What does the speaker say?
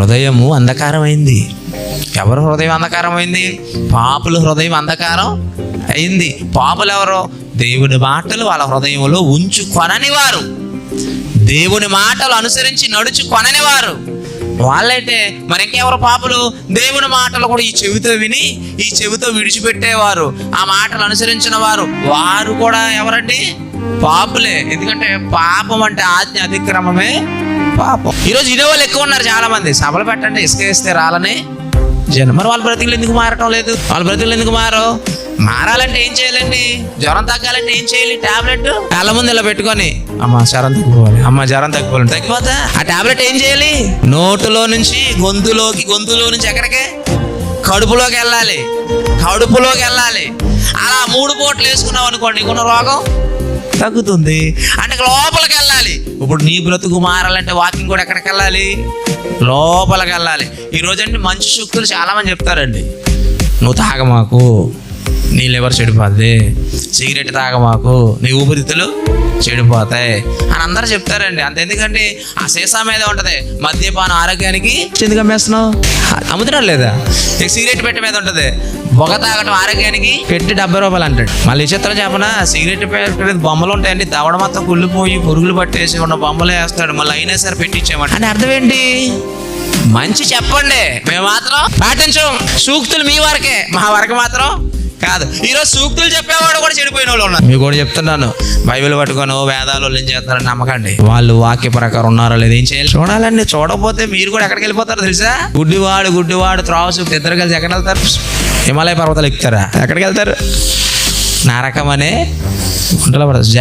హృదయము అంధకారమైంది. ఎవరు హృదయం అంధకారమైంది? పాపుల హృదయం అంధకారం అయింది. పాపులు ఎవరు? దేవుని మాటలు వాళ్ళ హృదయంలో ఉంచుకొనని వారు, దేవుని మాటలు అనుసరించి నడుచుకొనని వారు. వాళ్ళైతే మరి ఇంకెవరు పాపులు? దేవుని మాటలు కూడా ఈ చెవితో విని ఈ చెవితో విడిచిపెట్టేవారు, ఆ మాటలు అనుసరించిన వారు, వారు కూడా ఎవరండి? పాపులే. ఎందుకంటే పాపం అంటే ఆజ్ఞ అతిక్రమమే పాపం. ఈరోజు ఇదే వాళ్ళు ఎక్కువ ఉన్నారు చాలా మంది. సభలు పెట్టండి, ఇసుక వేస్తే రాలని జనం. మరి వాళ్ళ బ్రతుకులు ఎందుకు మారటం లేదు? వాళ్ళ బ్రతుకులు ఎందుకు మారో? మారాలంటే ఏం చేయాలండి? జ్వరం తగ్గాలంటే ఏం చేయాలి? టాబ్లెట్ కళ్ళ ముందు ఇలా పెట్టుకొని అమ్మ జ్వరం తగ్గిపోవాలి, అమ్మ జ్వరం తగ్గిపోవాలి, తగ్గిపోతా ఆ టాబ్లెట్ ఏం చేయాలి? నోటులో నుంచి గొంతులో నుంచి ఎక్కడికి? కడుపులోకి వెళ్ళాలి, కడుపులోకి వెళ్ళాలి. అలా 3 పూటలు వేసుకున్నావు అనుకోండి, నీకున్న రోగం తగ్గుతుంది. అంటే లోపలికి వెళ్ళాలి. ఇప్పుడు నీ బ్రతుకు మారాలంటే వాకింగ్ కూడా ఎక్కడికి వెళ్ళాలి? లోపలికి వెళ్ళాలి. ఈరోజండి మంచి శక్తులు చాలామంది చెప్తారండి, నువ్వు తాగమాకు, నీ లివర్ చెడిపోద్ది, సిగరెట్ తాగమాకు, నీ ఊపిరితిత్తులు చెడిపోతాయి అని అందరూ చెప్తారండి. అంత ఎందుకంటే ఆ సీసా మీద ఉంటుంది మద్యపానం ఆరోగ్యానికి. ఎందుకు అమ్మేస్తున్నావు? అమ్ముతున్నాడు లేదా? సిగరెట్ పెట్టె మీద ఉంటుంది పొగ తాగటం ఆరోగ్యానికి, పెట్టి 70 రూపాయలు అంటాడు. మళ్ళీ చిత్రం చెప్పనా, సిగరెట్ పెట్టె మీద బొమ్మలు ఉంటాయండి, దవడ మొత్తం కుళ్ళిపోయి పురుగులు పట్టేసి ఉన్న బొమ్మలు వేస్తాడు. మళ్ళీ అయినా సరే పెట్టించామంట. అని అర్థం ఏంటి? మంచి చెప్పండి, మేము మాత్రం పాటించం. సూక్తులు మీ వరకే, మా వరకు మాత్రం కాదు. ఈరోజు సూక్తులు చెప్పేవాడు కూడా చెడిపోయిన వాళ్ళు ఉన్నారు. మీకు కూడా చెప్తున్నాను, బైబిల్ పట్టుకొని వేదాలు ఏం చేస్తారని నమ్మకండి. వాళ్ళు వాక్య ప్రకారం ఉన్నారో లేదు ఏం చేయాలి చూడాలండి. చూడకపోతే మీరు కూడా ఎక్కడికి వెళ్ళిపోతారు తెలుసా? గుడ్డివాడు త్రాసు ఇద్దరు కలిసి ఎక్కడ వెళ్తారు? హిమాలయ పర్వతాలు ఎక్కుతారా? ఎక్కడికి వెళ్తారు? నరకమనే గుంటలో పడతారు.